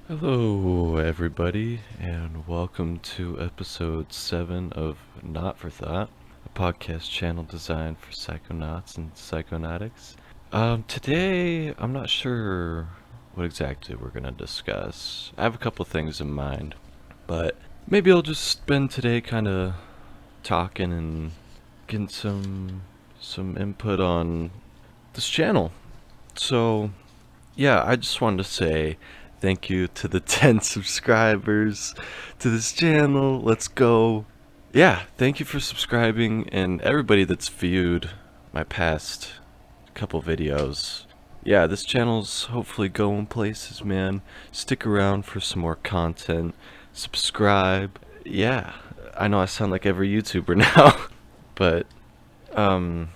Hello, everybody, and welcome to episode 7 of Not for Thought, a podcast channel designed for psychonauts and psychonautics. Today, I'm not sure what exactly we're going to discuss. I have a couple things in mind, but maybe I'll just spend today kind of talking and getting some input on this channel. So, yeah, I just wanted to say thank you to the 10 subscribers to this channel. Let's go. Yeah, thank you for subscribing and everybody that's viewed my past couple videos. Yeah, this channel's hopefully going places, man. Stick around for some more content. Subscribe. Yeah, I know I sound like every YouTuber now, but um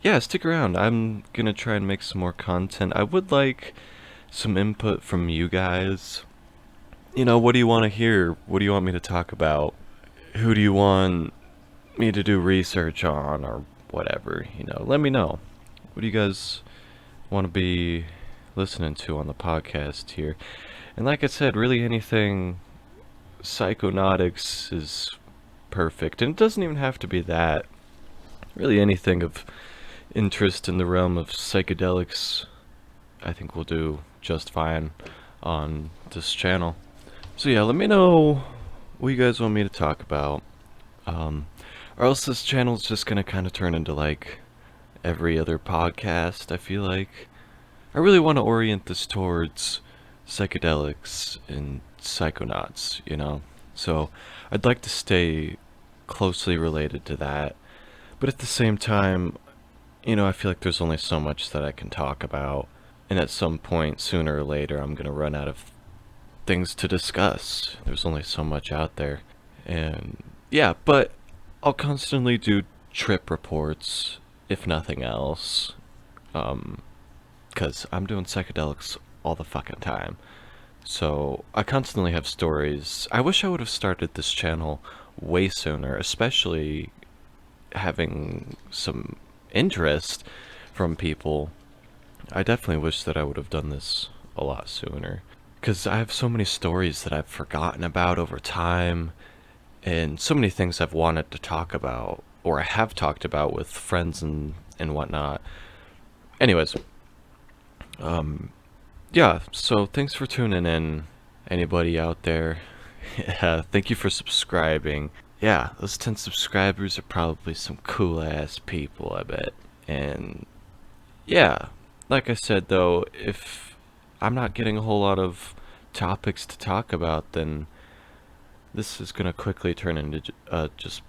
yeah, stick around. I'm gonna try and make some more content. I would like some input from you guys. What do you want to hear? What do you want me to talk about? Who do you want me to do research on or whatever? Let me know. What do you guys want to be listening to on the podcast here? And like I said, really anything psychonautics is perfect. And it doesn't even have to be that. Really anything of interest in the realm of psychedelics, I think we'll do just fine on this channel. So yeah, let me know what you guys want me to talk about. Or else this channel's just gonna kind of turn into like every other podcast, I feel like. I really want to orient this towards psychedelics and psychonauts. So I'd like to stay closely related to that. But at the same time, I feel like there's only so much that I can talk about. And at some point, sooner or later, I'm going to run out of things to discuss. There's only so much out there. And yeah, but I'll constantly do trip reports, if nothing else. Because I'm doing psychedelics all the fucking time. So I constantly have stories. I wish I would have started this channel way sooner, especially having some interest from people. I definitely wish that I would have done this a lot sooner. Because I have so many stories that I've forgotten about over time, and so many things I've wanted to talk about, or I have talked about with friends and whatnot. Anyways, yeah, so thanks for tuning in, anybody out there. Yeah, thank you for subscribing. Yeah, those 10 subscribers are probably some cool ass people, I bet. And yeah, like I said though, if I'm not getting a whole lot of topics to talk about, then this is gonna quickly turn into just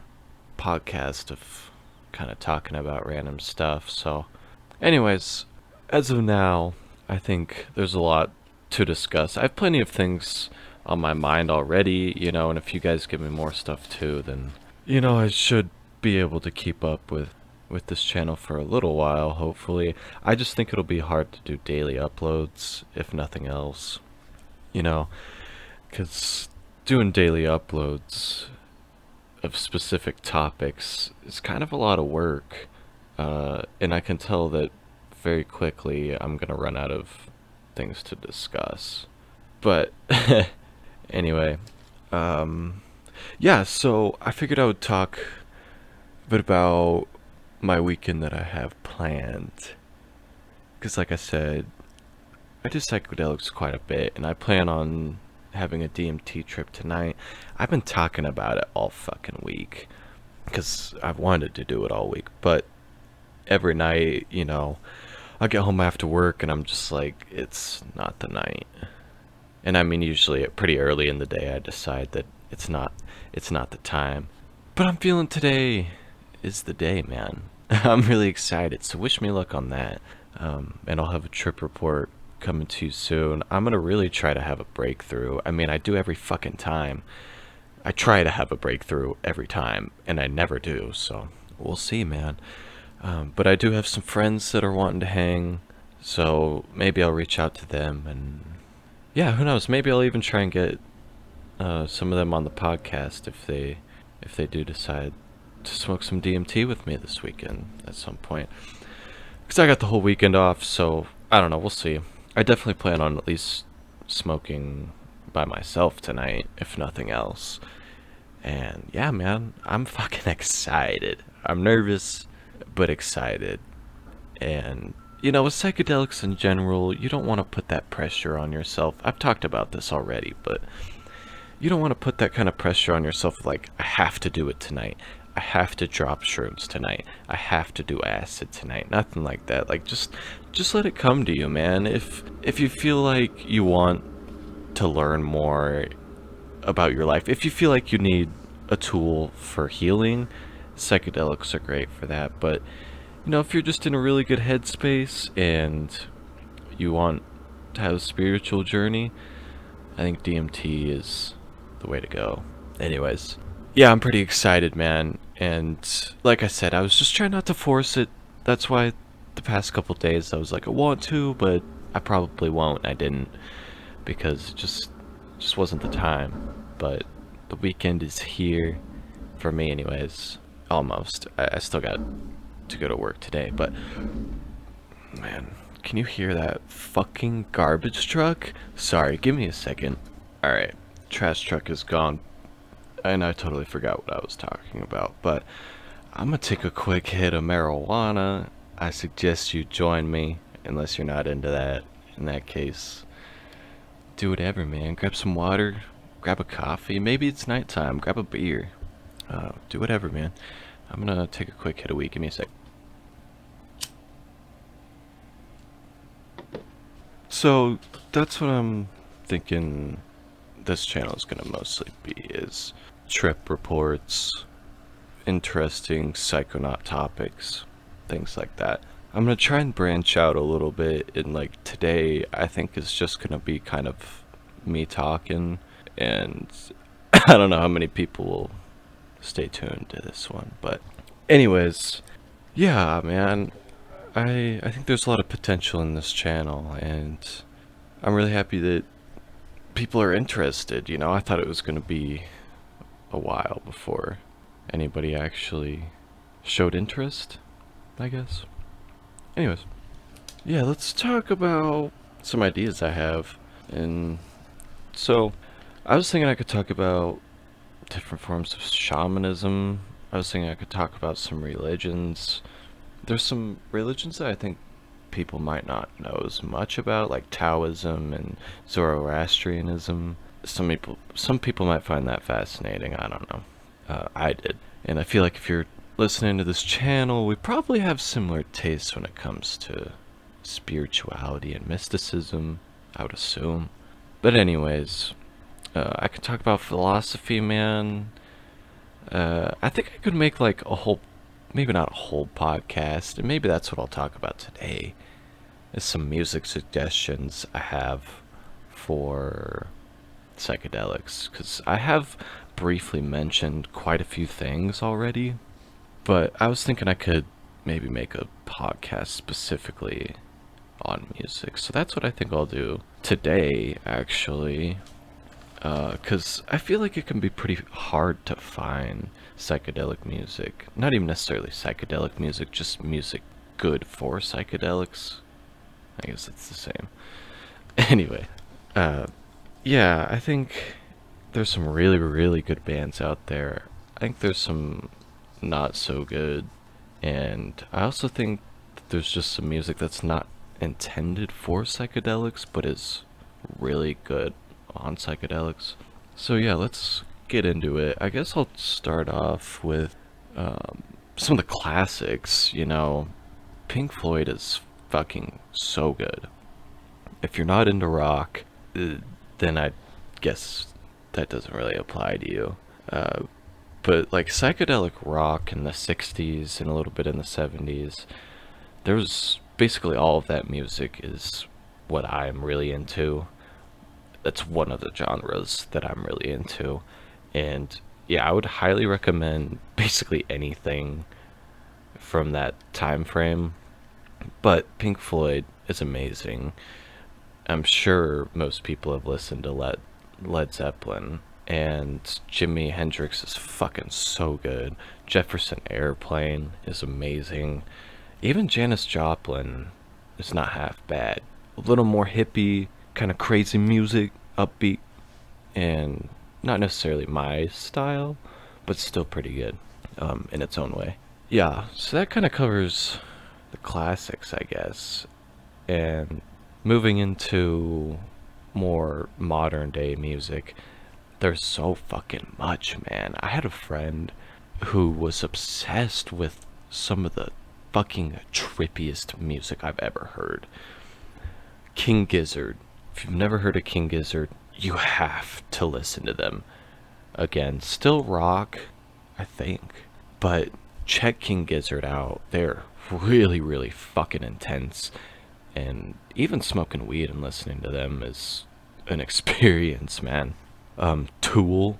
podcast of kind of talking about random stuff. So, anyways, as of now, I think there's a lot to discuss. I have plenty of things on my mind already, and if you guys give me more stuff too, then I should be able to keep up with this channel for a little while, hopefully. I just think it'll be hard to do daily uploads, if nothing else. You know, because doing daily uploads of specific topics is kind of a lot of work. And I can tell that very quickly I'm going to run out of things to discuss. But anyway, yeah, so I figured I would talk a bit about my weekend that I have planned. Because, like I said, I do psychedelics quite a bit, and I plan on having a DMT trip tonight. I've been talking about it all fucking week because I've wanted to do it all week, but every night, I get home after work and I'm just like, it's not the night. And I mean, usually pretty early in the day, I decide that it's not the time. But I'm feeling today is the day, man. I'm really excited, so wish me luck on that. And I'll have a trip report coming to you soon. I'm gonna really try to have a breakthrough. I mean, I do every fucking time. I try to have a breakthrough every time, and I never do, so we'll see, man. But I do have some friends that are wanting to hang, so maybe I'll reach out to them, and yeah, who knows? Maybe I'll even try and get some of them on the podcast if they do decide to smoke some DMT with me this weekend at some point. Because I got the whole weekend off, so I don't know. We'll see. I definitely plan on at least smoking by myself tonight, if nothing else. And yeah, man, I'm fucking excited. I'm nervous, but excited. And, with psychedelics in general, you don't want to put that pressure on yourself. I've talked about this already, but you don't want to put that kind of pressure on yourself like, I have to do it tonight. I have to drop shrooms tonight. I have to do acid tonight. Nothing like that. Like, just let it come to you, man. If you feel like you want to learn more about your life, if you feel like you need a tool for healing, psychedelics are great for that. But if you're just in a really good headspace and you want to have a spiritual journey, I think DMT is the way to go. Anyways, yeah, I'm pretty excited, man. And like I said, I was just trying not to force it. That's why the past couple days I was like, I want to, but I probably won't. I didn't, because it just wasn't the time. But the weekend is here for me, anyways. Almost. I still got to go to work today, but man, can you hear that fucking garbage truck? Sorry, give me a second. Alright, trash truck is gone, and I totally forgot what I was talking about, but I'm gonna take a quick hit of marijuana. I suggest you join me, unless you're not into that. In that case, do whatever, man. Grab some water, grab a coffee, maybe it's nighttime, grab a beer. Do whatever, man. I'm gonna take a quick hit of weed. Give me a sec. So, that's what I'm thinking this channel is gonna mostly be, is trip reports, interesting psychonaut topics, things like that. I'm gonna try and branch out a little bit, and like today I think is just gonna be kind of me talking, and I don't know how many people will stay tuned to this one, but anyways, yeah, man, I think there's a lot of potential in this channel, and I'm really happy that people are interested. I thought it was gonna be a while before anybody actually showed interest, I guess. Anyways, yeah, let's talk about some ideas I have. And so, I was thinking I could talk about different forms of shamanism. I was thinking I could talk about some religions. There's some religions that I think people might not know as much about, like Taoism and Zoroastrianism. Some people might find that fascinating. I don't know. I did. And I feel like if you're listening to this channel, we probably have similar tastes when it comes to spirituality and mysticism, I would assume. But anyways, I could talk about philosophy, man. I think I could make like a whole, maybe not a whole podcast, and maybe that's what I'll talk about today, is some music suggestions I have for psychedelics, because I have briefly mentioned quite a few things already, but I was thinking I could maybe make a podcast specifically on music. So that's what I think I'll do today, actually, because I feel like it can be pretty hard to find psychedelic music. Not even necessarily psychedelic music, just music good for psychedelics. I guess it's the same. Anyway, yeah, I think there's some really, really good bands out there. I think there's some not so good. And I also think that there's just some music that's not intended for psychedelics, but is really good on psychedelics. So yeah, let's get into it. I guess I'll start off with some of the classics. Pink Floyd is fucking so good. If you're not into rock, then I guess that doesn't really apply to you. But like psychedelic rock in the 60s and a little bit in the 70s, there's basically all of that music is what I'm really into. That's one of the genres that I'm really into. And yeah, I would highly recommend basically anything from that time frame. But Pink Floyd is amazing. I'm sure most people have listened to Led Zeppelin, and Jimi Hendrix is fucking so good. Jefferson Airplane is amazing. Even Janis Joplin is not half bad. A little more hippie, kind of crazy music, upbeat, and not necessarily my style, but still pretty good in its own way. Yeah, so that kind of covers the classics, I guess. And moving into more modern day music, there's so fucking much, man. I had a friend who was obsessed with some of the fucking trippiest music I've ever heard. King Gizzard. If you've never heard of King Gizzard, you have to listen to them. Again, still rock, I think, but check King Gizzard out. They're really, really fucking intense. And even smoking weed and listening to them is an experience, man. Tool.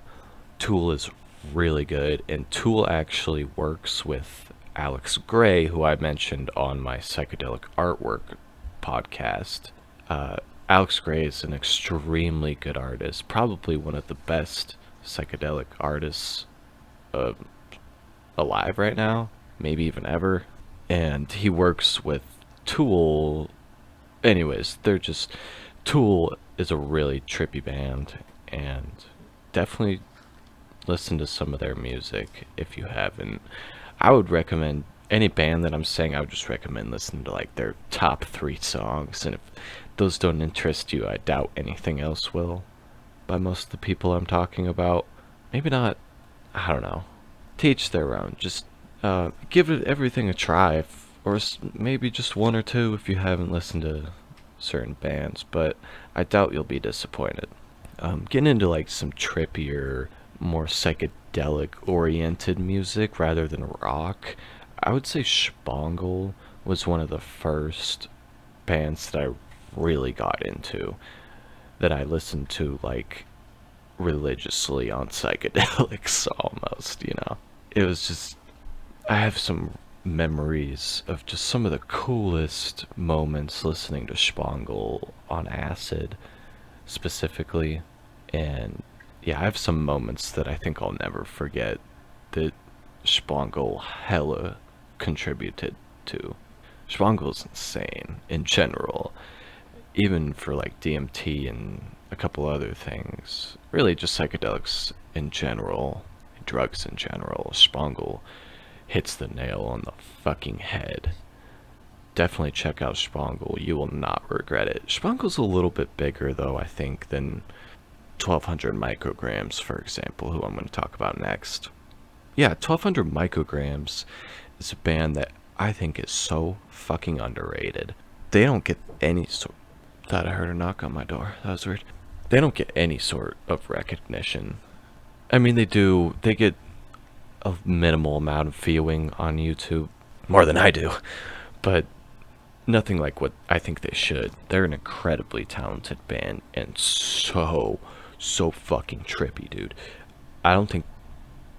Tool is really good, and Tool actually works with Alex Gray, who I mentioned on my psychedelic artwork podcast. Alex Gray is an extremely good artist, probably one of the best psychedelic artists uh, alive right now, maybe even ever. And he works with Tool. Anyways, they're just Tool is a really trippy band, and definitely listen to some of their music if you haven't. I would recommend any band that I'm saying. I would just recommend listening to like their top 3 songs, and if those don't interest you, I doubt anything else will. By most of the people I'm talking about, maybe not. I don't know. Teach their own. Just give it everything a try, or maybe just one or two if you haven't listened to certain bands. But I doubt you'll be disappointed. Getting into like some trippier, more psychedelic oriented music rather than rock, I would say Spangle was one of the first bands that I really got into, that I listened to like religiously on psychedelics almost, you know. It was just, I have some memories of just some of the coolest moments listening to Spangle on acid specifically. And yeah, I have some moments that I think I'll never forget that Spangle hella contributed to. Spangle's insane in general, even for like DMT and a couple other things. Really, just psychedelics in general, drugs in general. Spangle hits the nail on the fucking head. Definitely check out Spangle. You will not regret it. Spangle's a little bit bigger, though, I think, than 1200 micrograms, for example, who I'm going to talk about next. Yeah, 1200 micrograms is a band that I think is so fucking underrated. They don't get any sort. Thought I heard a knock on my door. That was weird. They don't get any sort of recognition. I mean, they do. They get a minimal amount of viewing on YouTube, more than I do, but nothing like what I think they should. They're an incredibly talented band and so fucking trippy, dude. I don't think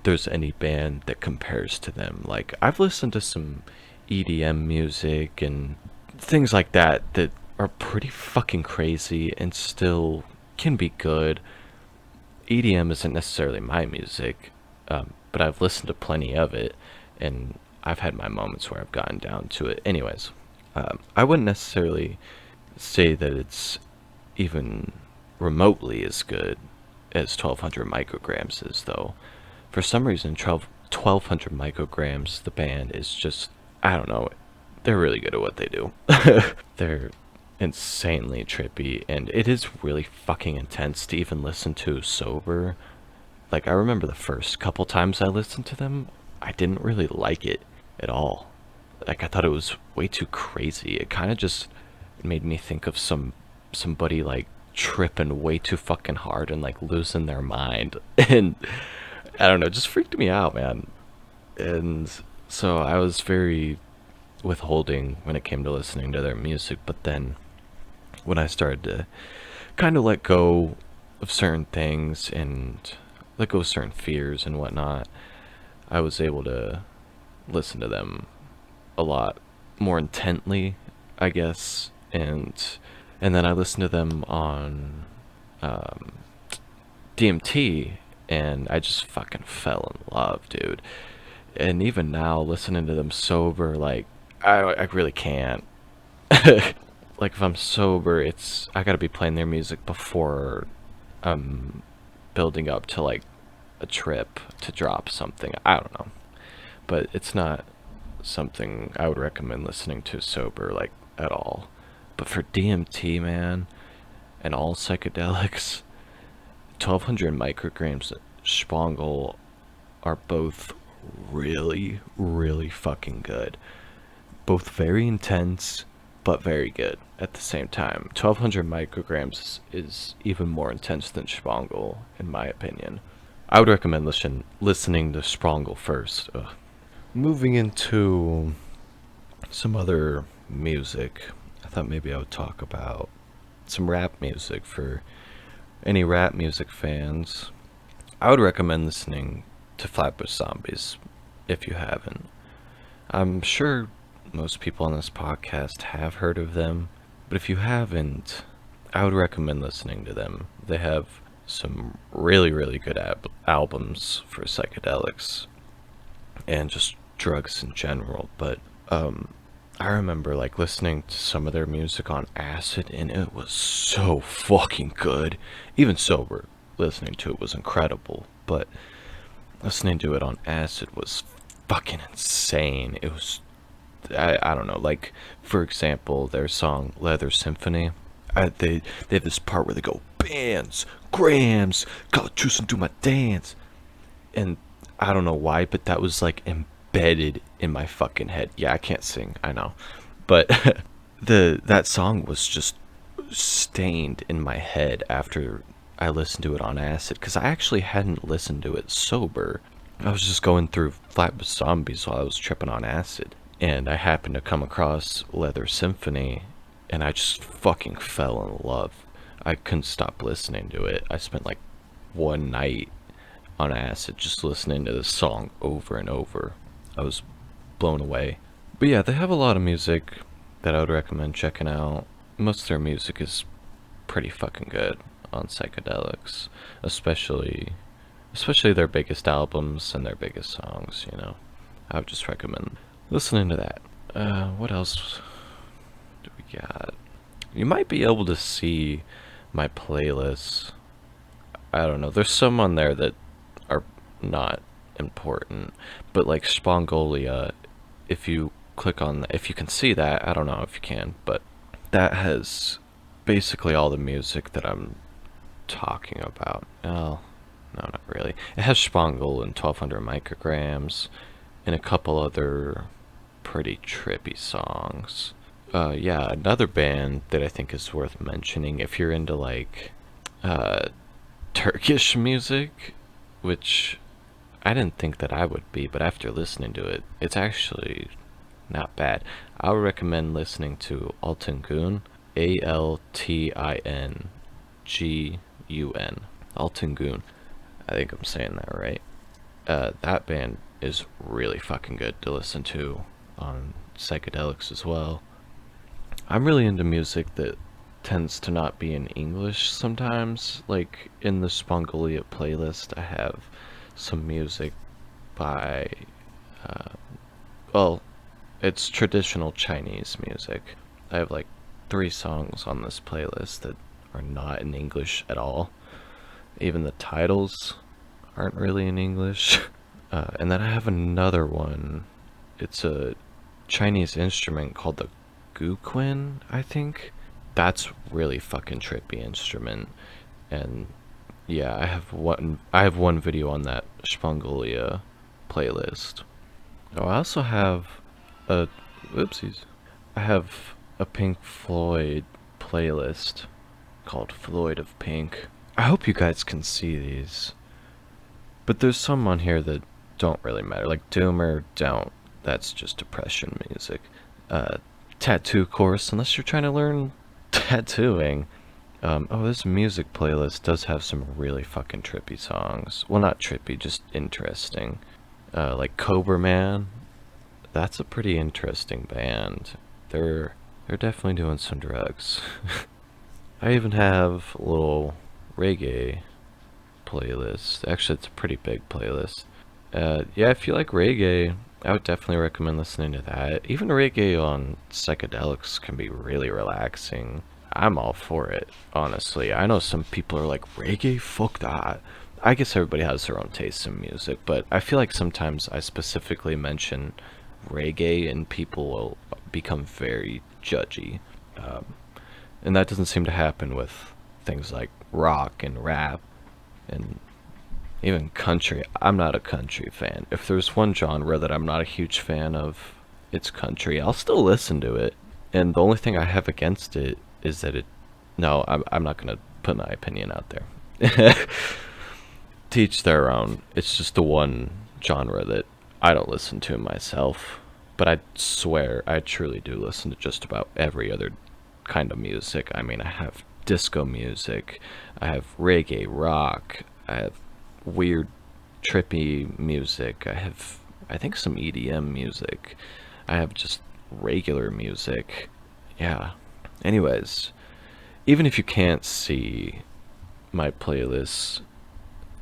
there's any band that compares to them. Like, I've listened to some EDM music and things like that that are pretty fucking crazy and still can be good. EDM isn't necessarily my music, but I've listened to plenty of it, and I've had my moments where I've gotten down to it. Anyways, I wouldn't necessarily say that it's even remotely as good as 1200 micrograms is, though. For some reason, 1200 micrograms, the band is just, I don't know, they're really good at what they do. They're insanely trippy, and it is really fucking intense to even listen to sober. Like, I remember the first couple times I listened to them, I didn't really like it at all. Like, I thought it was way too crazy. It kind of just made me think of somebody like tripping way too fucking hard and like losing their mind. And I don't know, it just freaked me out, man. And so I was very withholding when it came to listening to their music, but then when I started to kind of let go of certain things and let go of certain fears and whatnot, I was able to listen to them a lot more intently, I guess. And then I listened to them on DMT, and I just fucking fell in love, dude. And even now, listening to them sober, like, I really can't. Like, if I'm sober, I gotta be playing their music before I'm building up to like a trip to drop something. I don't know, but it's not something I would recommend listening to sober, like, at all. But for DMT, man, and all psychedelics, 1200 micrograms Spangle are both really, really fucking good. Both very intense, but very good at the same time. 1200 micrograms is even more intense than Spangle, in my opinion. I would recommend listening to Spangle first. Ugh. Moving into some other music, I thought maybe I would talk about some rap music for any rap music fans. I would recommend listening to Flatbush Zombies if you haven't. I'm sure most people on this podcast have heard of them, but if you haven't, I would recommend listening to them. They have some really, really good albums for psychedelics and just drugs in general, but I remember like listening to some of their music on acid, and it was so fucking good. Even sober, listening to it was incredible, but listening to it on acid was fucking insane. It was, I don't know, like, for example, their song Leather Symphony. They have this part where they go, bands, grams, got juice and do my dance. And I don't know why, but that was like embedded in my fucking head. Yeah, I can't sing, I know. But that song was just stained in my head after I listened to it on acid, because I actually hadn't listened to it sober. I was just going through Flatbush Zombies while I was tripping on acid, and I happened to come across Leather Symphony, and I just fucking fell in love. I couldn't stop listening to it. I spent like one night on acid just listening to this song over and over. I was blown away. But yeah, they have a lot of music that I would recommend checking out. Most of their music is pretty fucking good on psychedelics, especially their biggest albums and their biggest songs, you know. I would just recommend listening to that. What else do we got? You might be able to see my playlists. I don't know. There's some on there that are not important, but like Spangolia, if you click on, if you can see that, I don't know if you can, but that has basically all the music that I'm talking about. Well, no, not really. It has Spangle and 1200 micrograms and a couple other pretty trippy songs. Yeah, another band that I think is worth mentioning if you're into like Turkish music, which I didn't think that I would be, but after listening to it, it's actually not bad. I would recommend listening to Altingun, Altingun, Altingun. I think I'm saying that right. That band is really fucking good to listen to on psychedelics as well. I'm really into music that tends to not be in English sometimes. Like in the Spangolia playlist, I have some music by, well, it's traditional Chinese music. I have like 3 songs on this playlist that are not in English at all. Even the titles aren't really in English. And then I have another one. It's a Chinese instrument called the guqin, I think. That's really fucking trippy instrument. And yeah, I have one video on that Spangolia playlist. Oh, I also have a whoopsies. I have a Pink Floyd playlist called Floyd of Pink. I hope you guys can see these. But there's some on here that don't really matter. Like Doomer, don't. That's just depression music. Tattoo course, unless you're trying to learn tattooing. Oh, this music playlist does have some really fucking trippy songs. Well, not trippy, just interesting. Like Cobra Man. That's a pretty interesting band. They're definitely doing some drugs. I even have a little reggae playlist. Actually, it's a pretty big playlist. Yeah, if you like reggae, I would definitely recommend listening to that. Even reggae on psychedelics can be really relaxing. I'm all for it, honestly. I know some people are like, reggae? Fuck that. I guess everybody has their own taste in music, but I feel like sometimes I specifically mention reggae and people will become very judgy. Um, and that doesn't seem to happen with things like rock and rap and even country. I'm not a country fan. If there's one genre that I'm not a huge fan of, it's country. I'll still listen to it. And the only thing I have against it is that it. No, I'm not going to put my opinion out there. Teach their own. It's just the one genre that I don't listen to myself. But I swear, I truly do listen to just about every other kind of music. I mean, I have disco music, I have reggae, rock, I have weird, trippy music, I have, I think, some EDM music, I have just regular music. Yeah. Anyways, even if you can't see my playlist,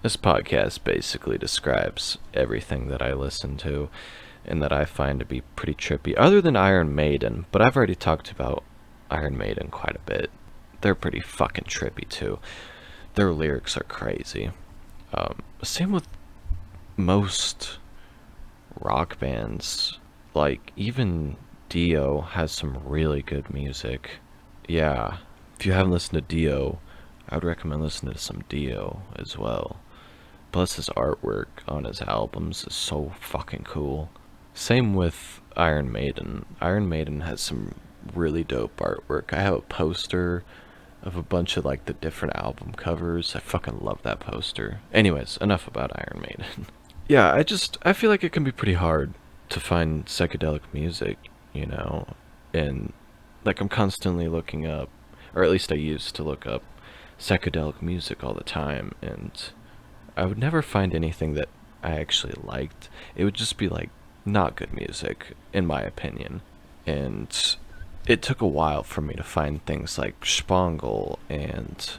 this podcast basically describes everything that I listen to and that I find to be pretty trippy, other than Iron Maiden, but I've already talked about Iron Maiden quite a bit. They're pretty fucking trippy too. Their lyrics are crazy. Same with most rock bands. Like, even Dio has some really good music. Yeah, if you haven't listened to Dio, I would recommend listening to some Dio as well. Plus, his artwork on his albums is so fucking cool. Same with Iron Maiden. Iron Maiden has some really dope artwork. I have a poster of a bunch of like the different album covers. I fucking love that poster. Anyways, enough about Iron Maiden. Yeah, I feel like it can be pretty hard to find psychedelic music, you know, and like I'm constantly looking up, or at least I used to look up psychedelic music all the time, and I would never find anything that I actually liked. It would just be like not good music, in my opinion. And it took a while for me to find things like Spangle and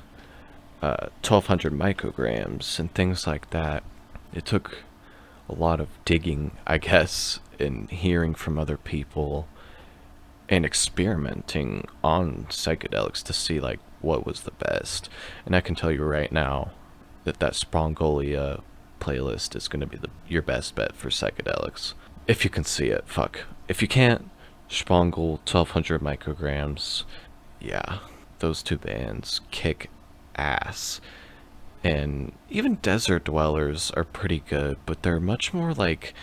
1200 micrograms and things like that. It took a lot of digging, I guess, and hearing from other people and experimenting on psychedelics to see like what was the best. And I can tell you right now that Spangolia playlist is going to be your best bet for psychedelics. If you can see it, fuck. If you can't, Spangle, 1200 micrograms, yeah, those two bands kick ass. And even Desert Dwellers are pretty good, but they're much more like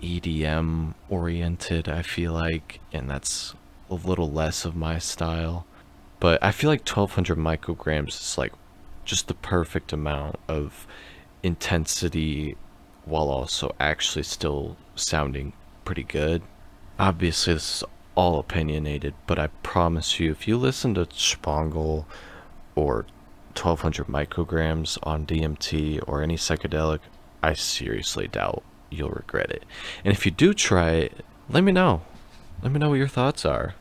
EDM oriented, I feel like, and that's a little less of my style. But I feel like 1200 micrograms is like just the perfect amount of intensity while also actually still sounding pretty good. Obviously, this is all opinionated, but I promise you, if you listen to Spangle or 1200 micrograms on DMT or any psychedelic, I seriously doubt you'll regret it. And if you do try it, let me know. Let me know what your thoughts are.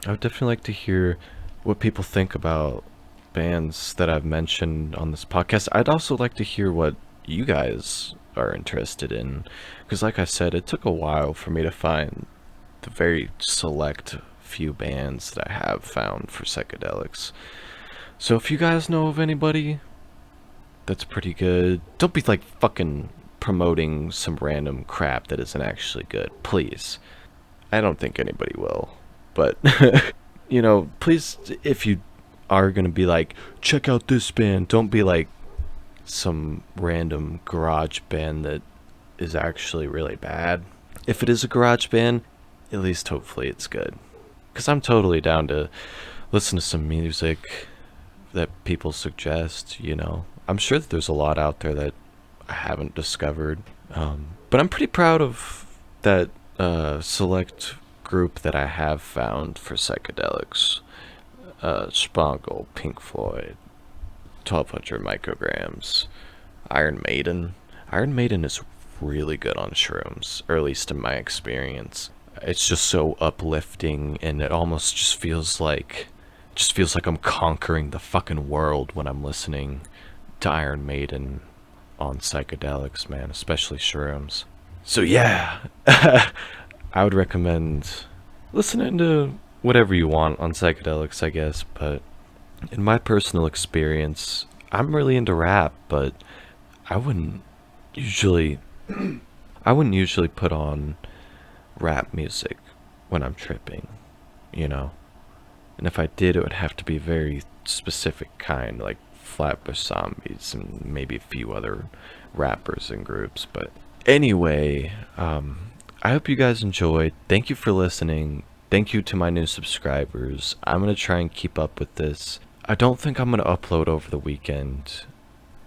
I would definitely like to hear what people think about bands that I've mentioned on this podcast. I'd also like to hear what you guys are interested in, because like I said, it took a while for me to find the very select few bands that I have found for psychedelics. So if you guys know of anybody that's pretty good, don't be like fucking promoting some random crap that isn't actually good, please. I don't think anybody will, but you know, please, if you are gonna be like, check out this band, don't be like some random garage band that is actually really bad. If it is a garage band, at least hopefully it's good, because I'm totally down to listen to some music that people suggest. You know, I'm sure that there's a lot out there that I haven't discovered, but I'm pretty proud of that select group that I have found for psychedelics. Spangle, Pink Floyd, 1200 micrograms, Iron Maiden. Iron Maiden is really good on shrooms, or at least in my experience. It's just so uplifting, and it almost just feels like I'm conquering the fucking world when I'm listening to Iron Maiden on psychedelics, man, especially shrooms. So yeah, I would recommend listening to whatever you want on psychedelics, I guess, but in my personal experience, I'm really into rap, but I wouldn't usually I wouldn't usually put on rap music when I'm tripping, you know. And if I did, it would have to be very specific kind, like Flatbush Zombies and maybe a few other rappers and groups. But anyway, I hope you guys enjoyed. Thank you for listening. Thank you to my new subscribers. I'm going to try and keep up with this. I don't think I'm going to upload over the weekend,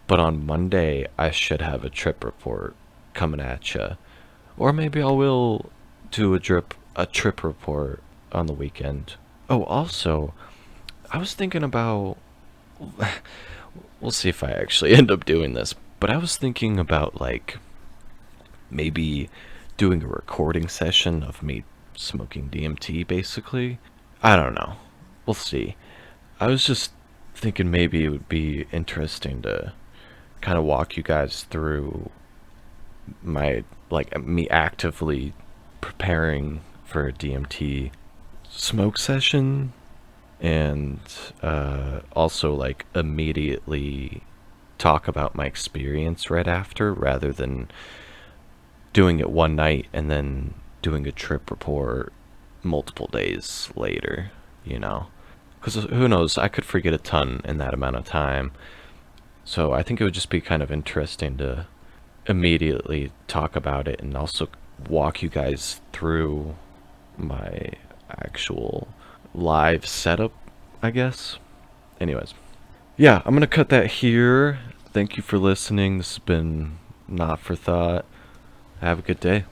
but on Monday I should have a trip report coming at you. Or maybe I will do a trip report on the weekend. Oh, also, I was thinking about we'll see if I actually end up doing this, but I was thinking about like maybe doing a recording session of me smoking DMT basically. I don't know. We'll see. I was just thinking maybe it would be interesting to kind of walk you guys through my like me actively preparing for a DMT smoke session and also like immediately talk about my experience right after rather than doing it one night and then doing a trip report multiple days later, you know? Because who knows, I could forget a ton in that amount of time. So I think it would just be kind of interesting to immediately talk about it and also walk you guys through my actual live setup, I guess. Anyways, yeah, I'm gonna cut that here. Thank you for listening. This has been Not for Thought. Have a good day.